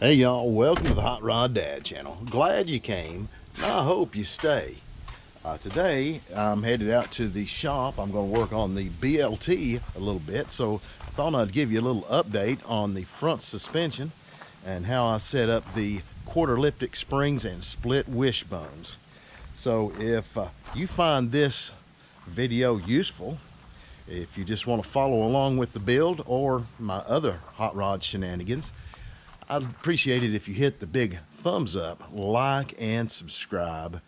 Hey y'all, welcome to the Hot Rod Dad channel. Glad you came, and I hope you stay. Today I'm headed out to the shop. I'm going to work on the BLT a little bit, so I thought I'd give you a little update on the front suspension and how I set up the quarter elliptic springs and split wishbones. So if you find this video useful, if you just want to follow along with the build or my other hot rod shenanigans, I'd appreciate it if you hit the big thumbs up, like, and subscribe.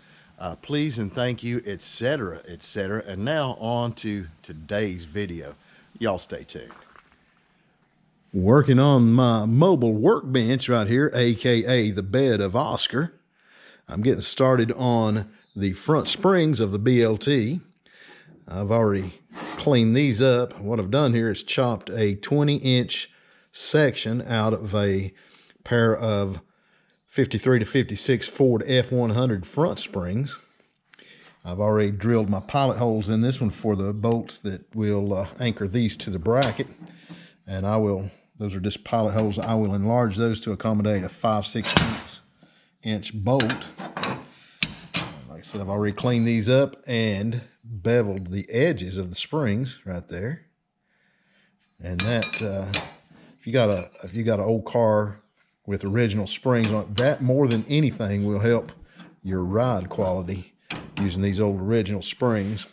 Please and thank you, etc., etc. And now on to today's video. Y'all stay tuned. Working on my mobile workbench right here, aka the bed of Oscar. I'm getting started on the front springs of the BLT. I've already cleaned these up. What I've done here is chopped a 20-inch section out of a pair of 53 to 56 Ford F100 front springs. I've already drilled my pilot holes in this one for the bolts that will anchor these to the bracket. And those are just pilot holes. I will enlarge those to accommodate a 5/16 inch bolt. Like I said, I've already cleaned these up and beveled the edges of the springs right there. And that, if you got an old car with original springs on it, that more than anything will help your ride quality using these old original springs.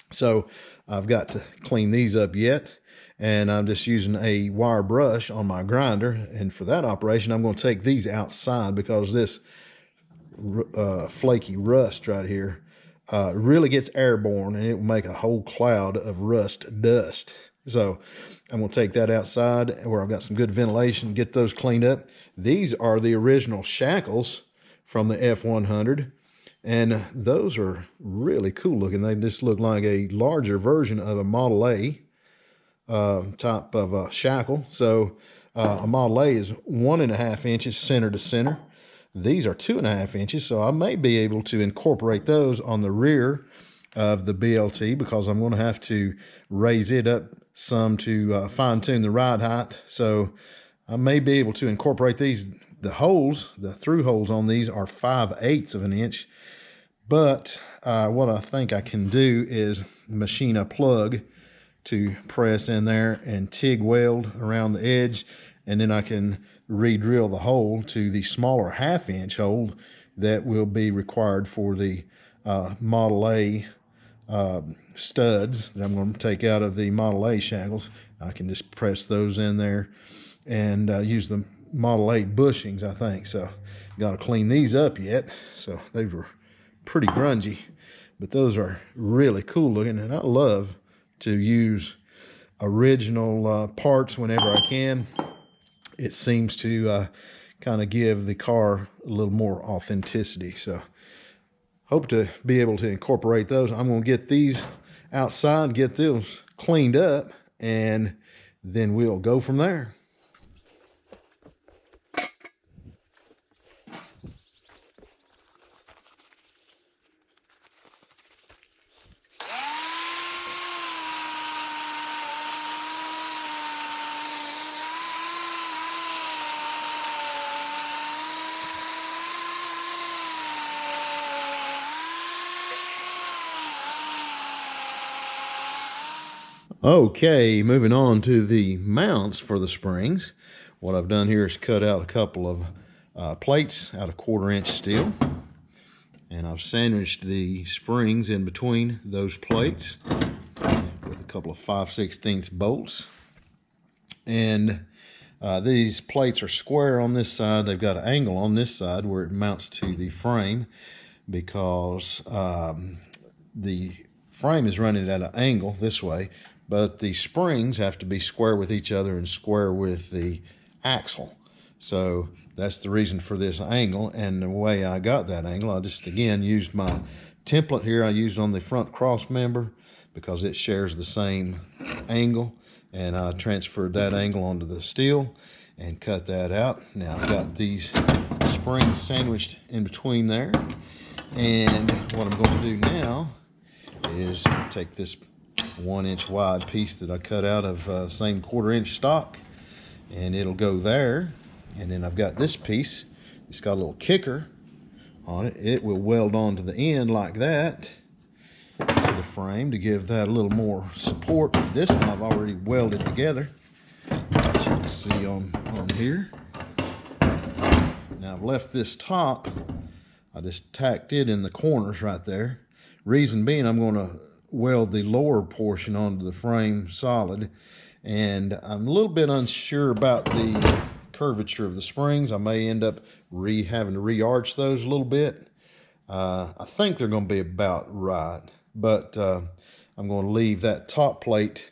So I've got to clean these up yet, and I'm just using a wire brush on my grinder. And for that operation, I'm going to take these outside because this flaky rust right here really gets airborne, and it will make a whole cloud of rust dust. So I'm going to take that outside where I've got some good ventilation, get those cleaned up. These are the original shackles from the F100, and those are really cool looking. They just look like a larger version of a Model A type of a shackle. So a Model A is 1.5 inches center to center. These are 2.5 inches, so I may be able to incorporate those on the rear of the BLT because I'm going to have to raise it up some to fine-tune the ride height. So I may be able to incorporate these. The holes, the through holes on these are 5/8 of an inch. But what I think I can do is machine a plug to press in there and TIG weld around the edge. And then I can re-drill the hole to the smaller 1/2 inch hole that will be required for the Model A studs that I'm going to take out of the Model A shackles. I can just press those in there and use the Model A bushings, I think. So got to clean these up yet. So they were pretty grungy, but those are really cool looking, and I love to use original parts whenever I can. It seems to kind of give the car a little more authenticity. So hope to be able to incorporate those. I'm going to get these outside, get those cleaned up, and then we'll go from there. Okay, moving on to the mounts for the springs. What I've done here is cut out a couple of plates out of 1/4 inch steel, and I've sandwiched the springs in between those plates with a couple of 5/16 bolts. And these plates are square on this side. They've got an angle on this side where it mounts to the frame because the frame is running at an angle this way, but the springs have to be square with each other and square with the axle. So that's the reason for this angle. And the way I got that angle, I just again used my template here I used on the front cross member because it shares the same angle, and I transferred that angle onto the steel and cut that out. Now I've got these springs sandwiched in between there, and what I'm going to do now is take this 1 inch wide piece that I cut out of same 1/4 inch stock, and it'll go there. And then I've got this piece. It's got a little kicker on it. It will weld onto the end like that to the frame to give that a little more support. This one I've already welded together, as you can see on here. Now I've left this top. I just tacked it in the corners right there. Reason being, I'm going to weld the lower portion onto the frame solid, and I'm a little bit unsure about the curvature of the springs. I may end up having to re-arch those a little bit. I think they're going to be about right, but I'm going to leave that top plate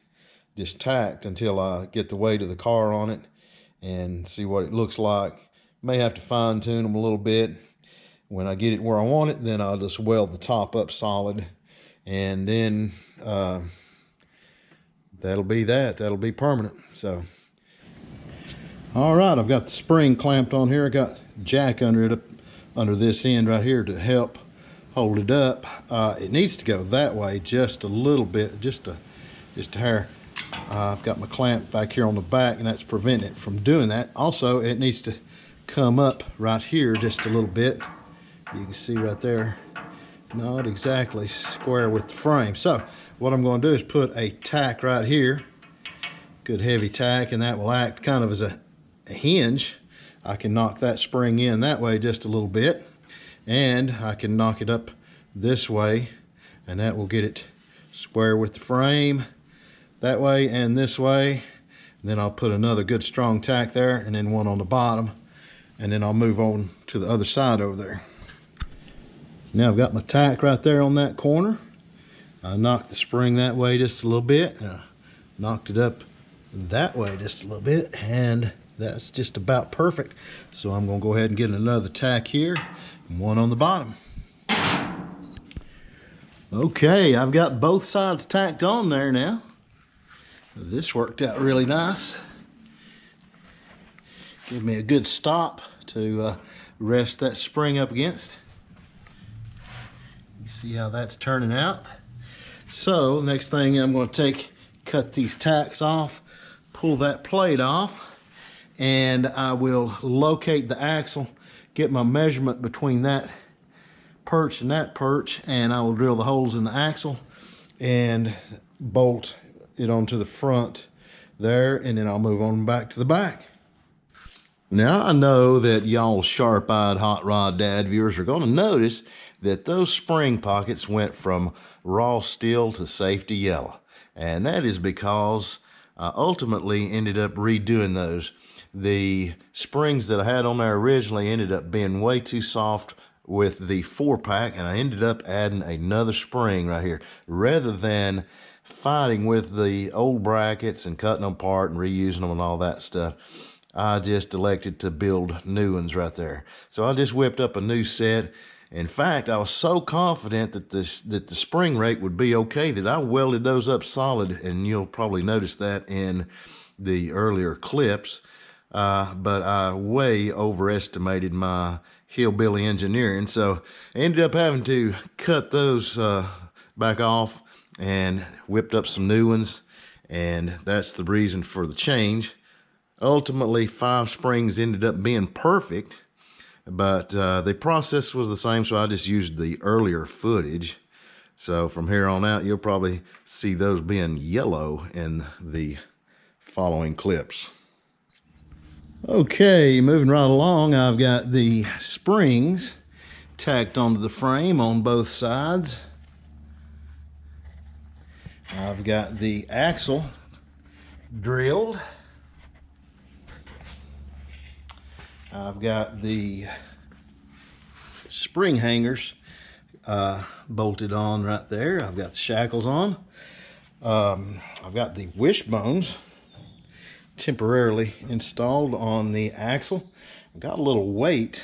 just tacked until I get the weight of the car on it and see what it looks like. May have to fine tune them a little bit. When I get it where I want it, then I'll just weld the top up solid, and then that'll be that'll be permanent. So all right, I've got the spring clamped on here. I got jack under it, under this end right here to help hold it up. It needs to go that way just a little bit, just a hair. I've got my clamp back here on the back, and that's preventing it from doing that. Also, it needs to come up right here just a little bit. You can see right there, not exactly square with the frame. So what I'm going to do is put a tack right here, good heavy tack, and that will act kind of as a hinge. I can knock that spring in that way just a little bit, and I can knock it up this way, and that will get it square with the frame that way and this way. And then I'll put another good strong tack there, and then one on the bottom, and then I'll move on to the other side over there. Now I've got my tack right there on that corner. I knocked the spring that way just a little bit, and I knocked it up that way just a little bit, and that's just about perfect. So I'm going to go ahead and get another tack here and one on the bottom. Okay, I've got both sides tacked on there now. This worked out really nice. Give me a good stop to rest that spring up against. You see how that's turning out. So next thing I'm going to cut these tacks off, pull that plate off, and I will locate the axle, get my measurement between that perch and that perch, and I will drill the holes in the axle and bolt it onto the front there, and then I'll move on back to the back. Now I know that y'all sharp-eyed hot rod dad viewers are going to notice that those spring pockets went from raw steel to safety yellow, and that is because I ultimately ended up redoing those. The springs that I had on there originally ended up being way too soft with the 4-pack, and I ended up adding another spring right here. Rather than fighting with the old brackets and cutting them apart and reusing them and all that stuff, I just elected to build new ones right there. So I just whipped up a new set. In fact, I was so confident that the spring rate would be okay that I welded those up solid, and you'll probably notice that in the earlier clips. But I way overestimated my hillbilly engineering, so I ended up having to cut those back off and whipped up some new ones, and that's the reason for the change. Ultimately, 5 springs ended up being perfect, but the process was the same, so I just used the earlier footage. So from here on out, you'll probably see those being yellow in the following clips. Okay, moving right along, I've got the springs tacked onto the frame on both sides. I've got the axle drilled. I've got the spring hangers bolted on right there. I've got the shackles on. I've got the wishbones temporarily installed on the axle. I've got a little weight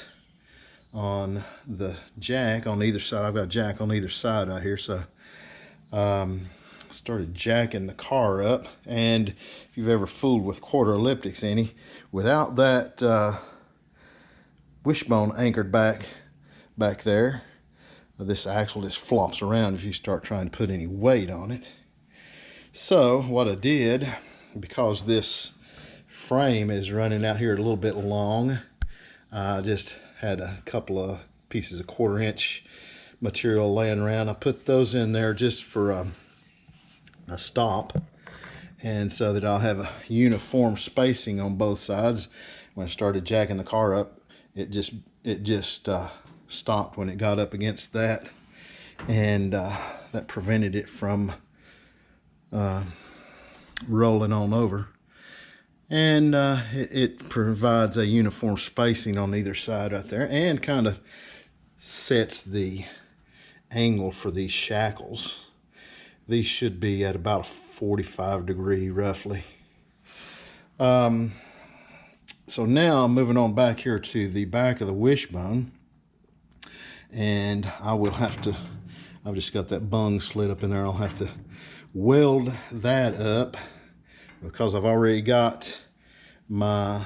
on the jack on either side. I've got jack on either side right here, so started jacking the car up. And if you've ever fooled with quarter elliptics any, without that wishbone anchored back there, this axle just flops around if you start trying to put any weight on it. So what I did, because this frame is running out here a little bit long. I just had a couple of pieces of 1/4 inch material laying around. I put those in there just for a stop, and so that I'll have a uniform spacing on both sides. When I started jacking the car up, it just stopped when it got up against that, and that prevented it from rolling on over. And it provides a uniform spacing on either side right there, and kind of sets the angle for these shackles. These should be at about a 45 degree roughly. So now I'm moving on back here to the back of the wishbone, and I will have to, I've just got that bung slid up in there. I'll have to weld that up because I've already got my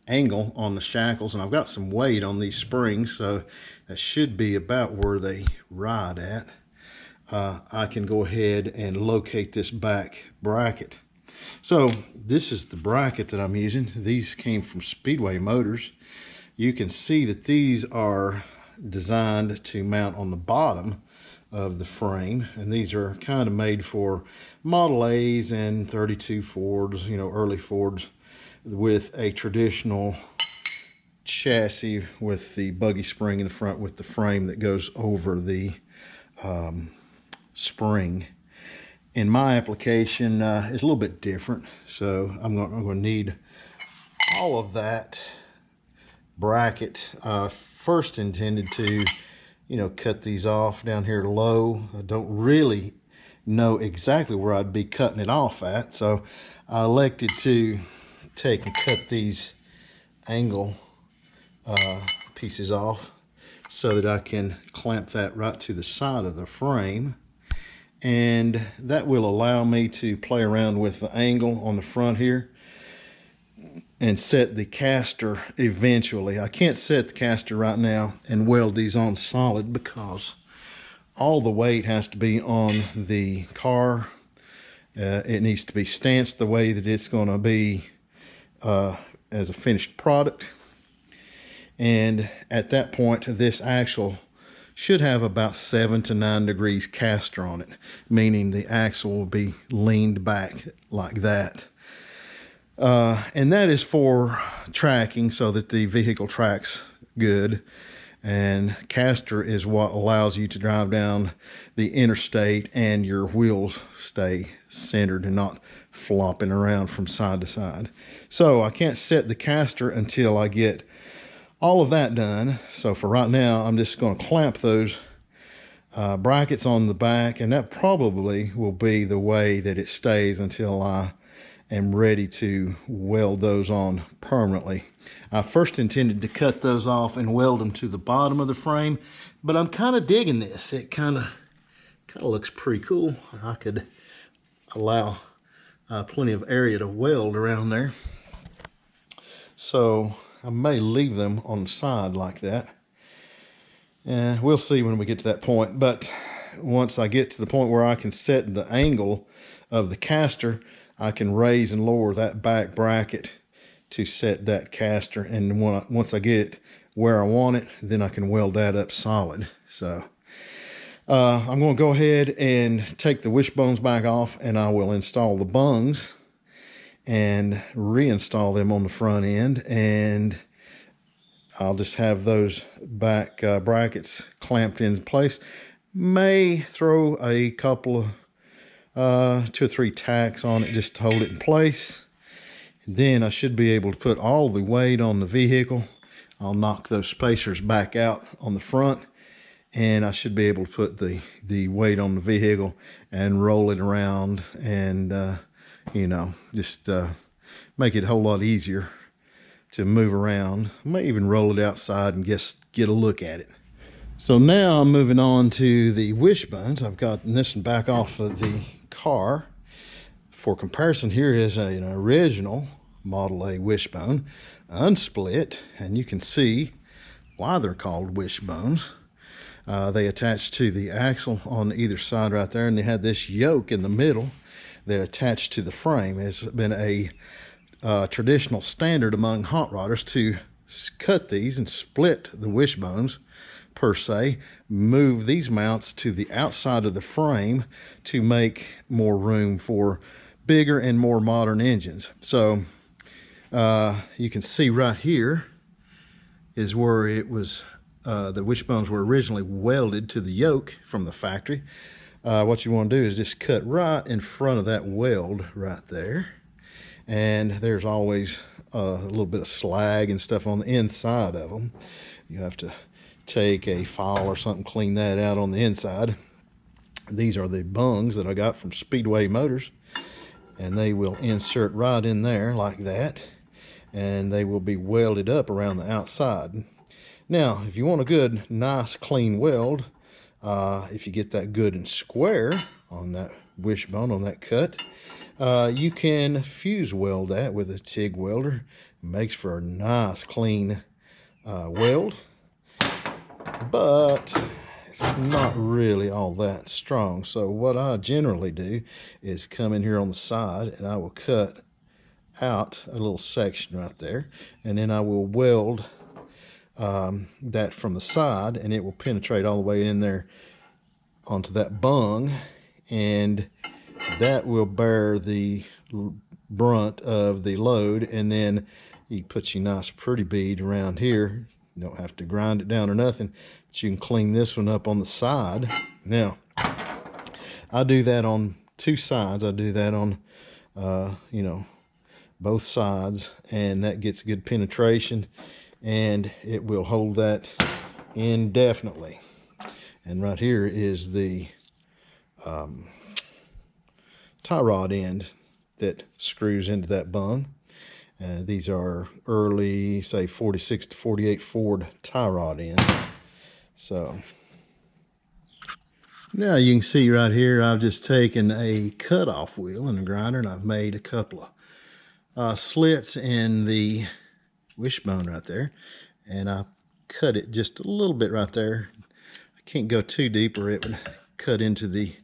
angle on the shackles, and I've got some weight on these springs, so that should be about where they ride at. I can go ahead and locate this back bracket. So this is the bracket that I'm using. These came from Speedway Motors. You can see that these are designed to mount on the bottom of the frame, and these are kind of made for Model A's and 32 Fords, you know, early Fords, with a traditional chassis with the buggy spring in the front with the frame that goes over the spring. In my application, it's a little bit different, so I'm going to need all of that bracket. First intended to, you know, cut these off down here low. I don't really know exactly where I'd be cutting it off at, so I elected to take and cut these angle pieces off so that I can clamp that right to the side of the frame, and that will allow me to play around with the angle on the front here and set the caster eventually. I can't set the caster right now and weld these on solid because all the weight has to be on the car. It needs to be stanched the way that it's going to be as a finished product. And at that point, this axle should have about 7 to 9 degrees caster on it, meaning the axle will be leaned back like that. And that is for tracking, so that the vehicle tracks good. And caster is what allows you to drive down the interstate and your wheels stay centered and not flopping around from side to side. So I can't set the caster until I get all of that done. So for right now, I'm just going to clamp those brackets on the back, and that probably will be the way that it stays until I am ready to weld those on permanently. I first intended to cut those off and weld them to the bottom of the frame, but I'm kind of digging this. It kind of looks pretty cool. I could allow plenty of area to weld around there. So I may leave them on the side like that. And we'll see when we get to that point. But once I get to the point where I can set the angle of the caster, I can raise and lower that back bracket to set that caster. And once I get it where I want it, then I can weld that up solid. So I'm going to go ahead and take the wishbones back off, and I will install the bungs and reinstall them on the front end, and I'll just have those back brackets clamped in place. May throw a couple of 2 or 3 tacks on it just to hold it in place. Then I should be able to put all the weight on the vehicle. I'll knock those spacers back out on the front, and I should be able to put the weight on the vehicle and roll it around, and you know, just make it a whole lot easier to move around. I may even roll it outside and just get a look at it. So now I'm moving on to the wishbones. I've got this one back off of the car. For comparison, here is an original Model A wishbone, unsplit, and you can see why they're called wishbones. They attach to the axle on either side right there, and they had this yoke in the middle that attached to the frame. It's been a traditional standard among hot rodders to cut these and split the wishbones per se, move these mounts to the outside of the frame to make more room for bigger and more modern engines. So you can see right here is where it was, the wishbones were originally welded to the yoke from the factory. What you want to do is just cut right in front of that weld right there. And there's always a little bit of slag and stuff on the inside of them. You have to take a file or something, clean that out on the inside. These are the bungs that I got from Speedway Motors, and they will insert right in there like that, and they will be welded up around the outside. Now, if you want a good, nice, clean weld, if you get that good and square on that wishbone, on that cut, you can fuse weld that with a TIG welder. It makes for a nice, clean weld, but it's not really all that strong. So what I generally do is come in here on the side, and I will cut out a little section right there, and then I will weld that from the side, and it will penetrate all the way in there onto that bung, and that will bear the brunt of the load. And then you put your nice pretty bead around here. You don't have to grind it down or nothing, but you can clean this one up on the side. Now, I do that on two sides. I do that on, you know, both sides, and that gets good penetration, and it will hold that indefinitely. And right here is the tie rod end that screws into that bung. These are early, say 46 to 48 Ford tie rod ends. So now you can see right here, I've just taken a cutoff wheel and a grinder, and I've made a couple of slits in the wishbone right there, and I cut it just a little bit right there. I can't go too deep or it would cut into the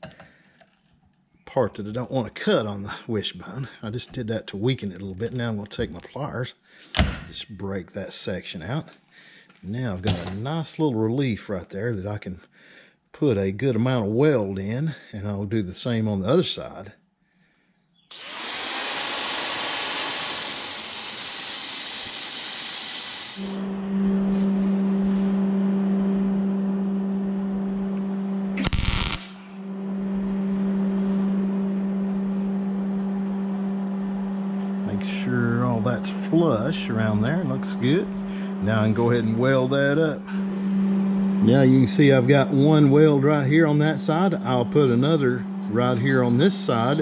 part that I don't want to cut on the wishbone. I just did that to weaken it a little bit. Now I'm going to take my pliers, just break that section out. Now I've got a nice little relief right there that I can put a good amount of weld in, and I'll do the same on the other side. Make sure all that's flush around there. Looks good. Now I can go ahead and weld that up. Now you can see I've got one weld right here on that side. I'll put another right here on this side,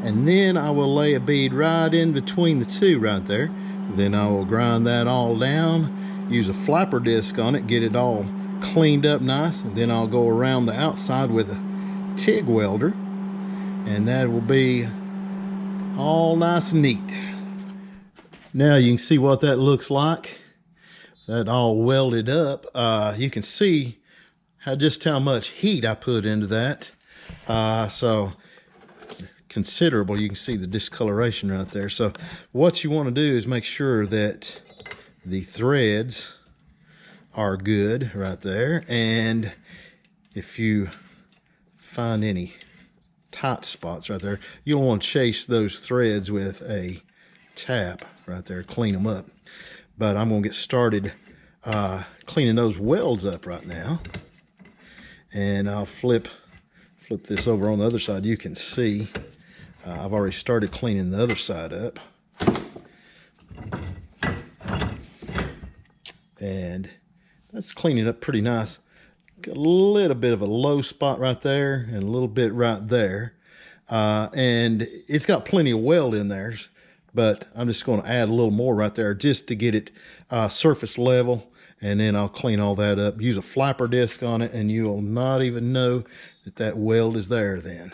and then I will lay a bead right in between the two right there. Then I will grind that all down, use a flapper disc on it, get it all cleaned up nice, and then I'll go around the outside with a TIG welder, and that will be all nice and neat. Now you can see what that looks like. That all welded up. You can see just how much heat I put into that. So considerable. You can see the discoloration right there. So what you want to do is make sure that the threads are good right there. And if you find any tight spots right there, you'll want to chase those threads with a tap right there, clean them up. But I'm going to get started cleaning those welds up right now. And I'll flip this over on the other side. You can see I've already started cleaning the other side up. And that's cleaning up pretty nice. Got a little bit of a low spot right there and a little bit right there. And it's got plenty of weld in there, but I'm just going to add a little more right there just to get it surface level, and then I'll clean all that up. Use a flapper disc on it, and you'll not even know that weld is there then.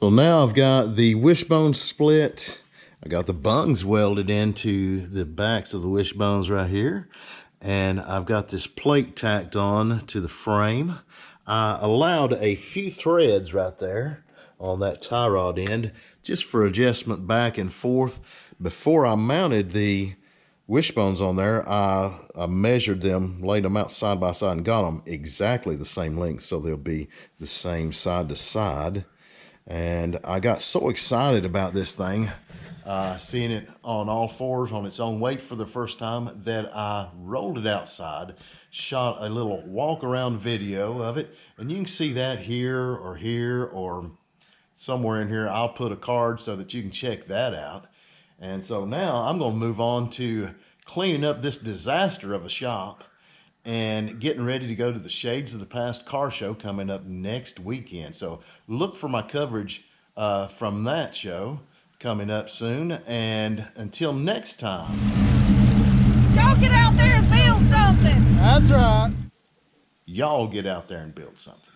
So now I've got the wishbone split. I got the bungs welded into the backs of the wishbones right here, and I've got this plate tacked on to the frame. I allowed a few threads right there on that tie rod end, just for adjustment back and forth, Before I mounted the Wishbones on there, I measured them, laid them out side by side, and got them exactly the same length, so they'll be the same side to side. And I got so excited about this thing, seeing it on all fours on its own weight for the first time, that I rolled it outside, shot a little walk around video of it, and you can see that here or somewhere in here. I'll put a card so that you can check that out. And so now I'm going to move on to cleaning up this disaster of a shop and getting ready to go to the Shades of the Past car show coming up next weekend. So look for my coverage from that show coming up soon. And until next time, y'all get out there and build something. That's right. y'all get out there and build something.